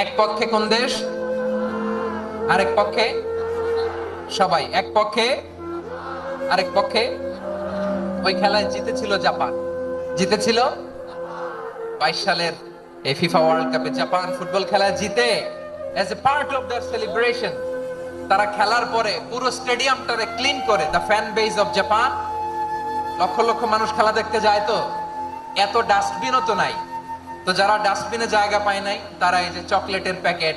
এক পক্ষে কোন দেশ, আরেক পক্ষে সবাই, এক পক্ষে আরেক পক্ষে। ওই খেলায় জিতেছিল জাপান, জিতেছিল 22 সালের এই ফিফা ওয়ার্ল্ড কাপে জাপান ফুটবল খেলায় জিতে as a part of their celebration তারা খেলার পরে পুরো স্টেডিয়ামটারে ক্লিন করে, the fan base of Japan, lakh lakh মানুষ খেলা দেখতে যায়, তো এত ডাস্টবিনও তো নাই, তো যারা ডাস্টবিনে জায়গা পায় নাই তারা এই যে চকলেটের প্যাকেট,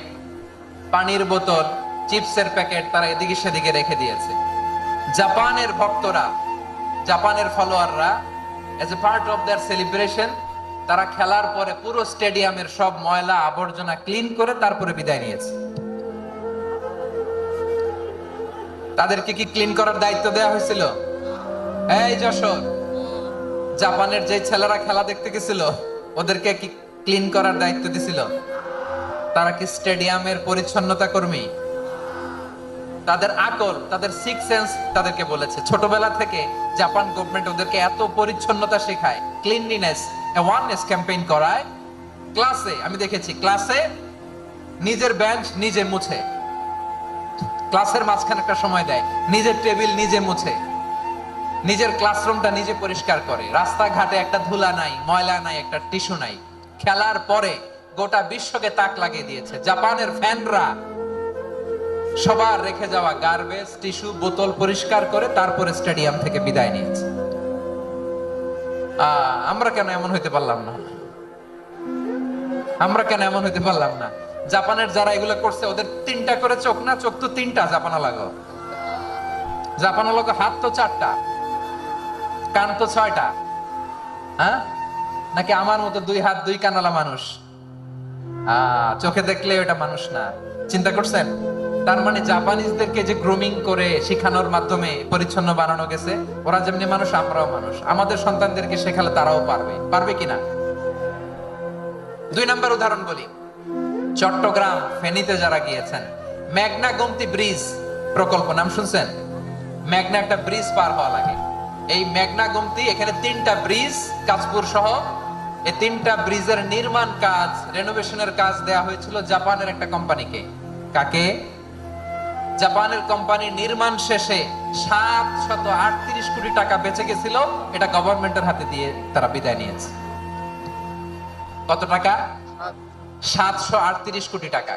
পানির বোতল, চিপসের প্যাকেট তারা এদিকে সেদিকে রেখে দিয়েছে। জাপানের ভক্তরা, জাপানের ফলোয়াররা as a part of their celebration তারা খেলার পরে পুরো স্টেডিয়ামের সব ময়লা আবর্জনা ক্লিন করে তারপরে বিদায় নিয়েছে। তাদেরকে কি ক্লিন করার দায়িত্ব দেওয়া হয়েছিল? এই যশোর, জাপানের যে ছেলেরা খেলা দেখতে গেছিল ওদেরকে কি ক্লিন করার দায়িত্ব দিছিল? তারা কি স্টেডিয়ামের পরিচ্ছন্নতা কর্মী? তাদের আকল, তাদের সিক্স সেন্স তাদেরকে বলেছে ছোটবেলা থেকে জাপান গভর্নমেন্ট ওদেরকে এত পরিচ্ছন্নতা শেখায়, ক্লিনলিনেস অ্যাওয়ারনেস ক্যাম্পেইন করায়। ক্লাসে আমি দেখেছি, ক্লাসে নিজের বেঞ্চ নিজে মুছে, ক্লাসের মাঝখানে একটা সময় দেয়, নিজের টেবিল নিজে মুছে, নিজের ক্লাসরুমটা নিজে পরিষ্কার করে, রাস্তাঘাটে একটা ধুলা নাই, ময়লা নাই, একটা টিস্যু নাই। খেলার পরে গোটা বিশ্বকে তাক লাগিয়ে দিয়েছে। জাপানের ফ্যানরা সবার রেখে যাওয়া গার্বেজ, টিস্যু, বোতল পরিষ্কার করে তারপরে স্টেডিয়াম থেকে বিদায় নিয়েছে। আমরা কেন এমন হইতে পারলাম না? আমরা কেন এমন হইতে পারলাম না? জাপানের যারা এগুলো করছে ওদের 3টা করে চোখ না? চোখ তো 3টা জাপানা লাগো, জাপানা লাগো, হাত তো 4টা, কান তো 6টা। হ্যাঁ, নাকি আমার মতো 2 হাত 2 কানালা মানুষ? চোখে দেখলে ওটা মানুষ না। চিন্তা করছেন? তার মানে জাপানিজদেরকে যে গ্রুমিং করে শিখানোর মাধ্যমে পরিচ্ছন্ন বানানো গেছে, ওরা যেমনি মানুষ আমরাও মানুষ। আমাদের সন্তানদেরকে শেখালে তারাও পারবে, পারবে কিনা? 2 নাম্বার উদাহরণ বলি। চট্টগ্রাম ফেনীতে যারা গিয়েছেন, মেঘনা গোমতী ব্রিজ প্রকল্প নাম শুনছেন? মেঘনা একটা ব্রিজ পার হওয়া লাগে। এই মেঘনা গোমতী, এখানে 3টা ব্রিজ কাঁচপুর সহ, এই 3টা ব্রিজের নির্মাণ কাজ, রেনোভেশনের কাজ দেয়া হয়েছিল জাপানের একটা কোম্পানিকে। কাকে? জাপানের কোম্পানি। নির্মাণ শেষে 738 কোটি টাকা বেঁচে গেছিল, এটা গভর্নমেন্টের হাতে দিয়ে তারা বিদায় নিয়েছে। কত টাকা? 738 কোটি টাকা।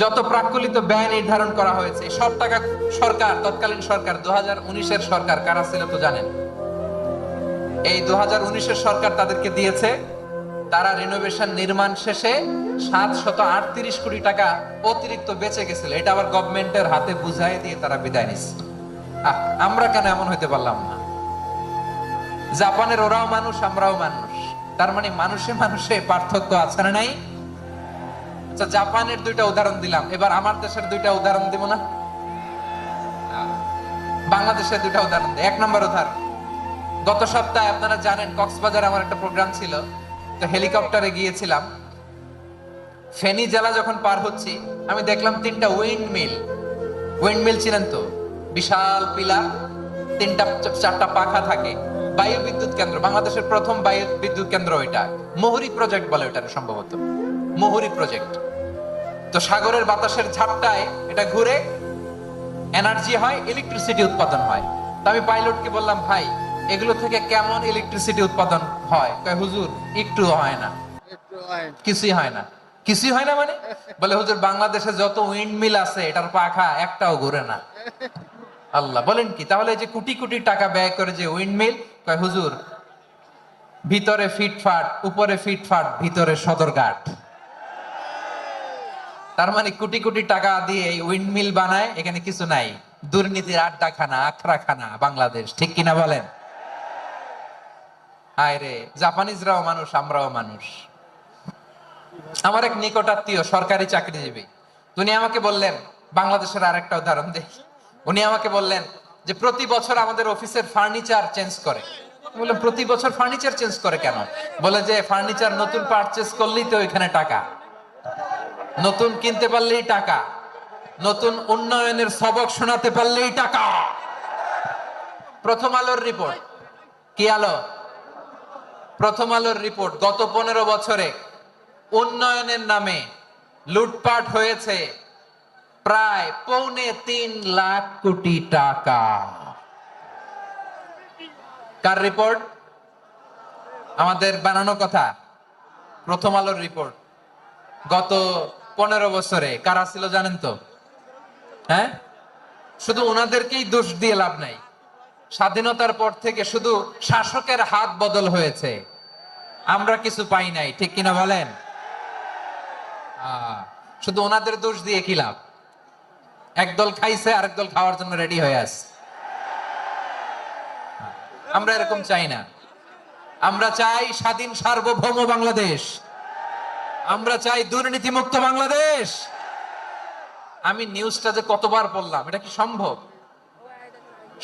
যত প্রাক্কলিত ব্যয় নির্ধারণ করা হয়েছে সব টাকা সরকার, তৎকালীন সরকার 2019-এর সরকার, কারা ছিল তো জানেন? এই 2019-এর সরকার তাদেরকে দিয়েছে। তারা রিনোভেশন নির্মাণ শেষে 738 কোটি টাকা অতিরিক্ত বেঁচে গেছিল, এটা আবার গভর্নমেন্টের হাতে বুঝাই দিয়ে তারা বিদায় নিচ্ছে। আমরা কেন এমন হইতে পারলাম না? জাপানের ওরাও মানুষ, আমরাও মানুষ, তার মানে মানুষে মানুষে পার্থক্য আছে না নাই? আচ্ছা, জাপানের 2টা উদাহরণ দিলাম, এবার আমার দেশের 2টা উদাহরণ দিব না? বাংলাদেশের 2টা উদাহরণ দিই। 1 নম্বর উদাহরণ, গত সপ্তাহে আপনারা জানেন কক্সবাজারে আমার একটা প্রোগ্রাম ছিল, তো হেলিকপ্টারে গিয়েছিলাম। ফেনী জেলা যখন পার হচ্ছি আমি দেখলাম 3টা উইন্ড মিল। উইন্ড মিল ছিলেন তো? বিশাল পিলার, 3টা 4টা পাখা থাকে। বায়ু বিদ্যুৎ কেন্দ্র, বাংলাদেশের প্রথম বায়ু বিদ্যুৎ কেন্দ্র এটা। মুহুরী প্রজেক্ট বলে এটা সম্ভবত, মুহুরী প্রজেক্ট। তো সাগরের বাতাসের ঝাপটায় এটা ঘুরে এনার্জি হয়, ইলেকট্রিসিটি উৎপাদন হয়। তো আমি পাইলটকে বললাম, ভাই এগুলো থেকে কেমন ইলেকট্রিসিটি উৎপাদন হয়? কয়, হুজুর একটু হয় না, কিছুই হয় না। কিছুই হয় না মানে? বলে, হুজুর বাংলাদেশে যত উইন্ড মিল আছে এটার পাখা একটাও ঘুরে না। আল্লাহ, বলেন কি? তাহলে যে কোটি কোটি টাকা ব্যয় করে যে উইন্ড মিল, কয় হুজুর ভিতরে ফিটফাট, উপরে ফিটফাট, ভিতরে সদরঘাট। তার মানে কোটি কোটি টাকা দিয়ে এই উইন্ড মিল বানায়, এখানে কিছু নাই। দুর্নীতির আড্ডাখানা, আখড়াখানা বাংলাদেশ, ঠিক কিনা বলেন? হায় রে, জাপানিজরাও মানুষ, আমরাও মানুষ। আমার এক নিকট আত্মীয় সরকারি চাকরিজীবী, উনি আমাকে বললেন, বাংলাদেশের আরেকটা উদাহরণ দেখি। উনি আমাকে বললেন যে প্রতি বছর আমাদের অফিসের ফার্নিচার চেঞ্জ করে। বললাম, প্রতি বছর ফার্নিচার চেঞ্জ করে কেন? বলে যে ফার্নিচার নতুন পারচেজ করলেই তো এখানে টাকা, নতুন কিনতে পারলেই টাকা, নতুন উন্নয়নের সবক শোনাতে পারলেই টাকা। প্রথম আলোর রিপোর্ট। কি আলো? প্রথম আলোর রিপোর্ট। গত 15 বছরে উন্নয়নের নামে লুটপাট হয়েছে প্রায় 3.25 লাখ কোটি টাকা। কার রিপোর্ট? আমাদের বানানো কথা, প্রথম আলোর রিপোর্ট। গত 15 বছরে কারা ছিল জানেন তো? হ্যাঁ, শুধু ওনাদেরকেই দোষ দিয়ে লাভ নাই। স্বাধীনতার পর থেকে শুধু শাসকের হাত বদল হয়েছে, আমরা কিছু পাই নাই, ঠিক কিনা বলেন? শুধু ওনাদের দোষ দিয়ে কি লাভ? একদল খাইছে, আরেক দল খাওয়ার জন্য রেডি হয়ে আছে। আমরা এরকম চাই না। আমরা চাই স্বাধীন সার্বভৌম বাংলাদেশ। আমরা চাই দুর্নীতিমুক্ত বাংলাদেশ। আমি নিউজটা যে কতবার বললাম, এটা কি সম্ভব?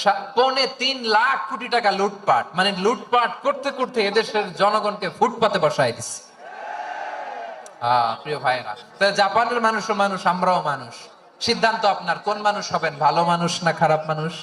3.25 লাখ কোটি টাকা লুটপাট, মানে লুটপাট করতে করতে এদেশের জনগণকে ফুটপাতে বসায় দিচ্ছে। প্রিয় ভাইরা, জাপানের মানুষও মানুষ, আমরাও মানুষ। সিদ্ধান্ত আপনার, কোন মানুষ হবেন, ভালো মানুষ না খারাপ মানুষ?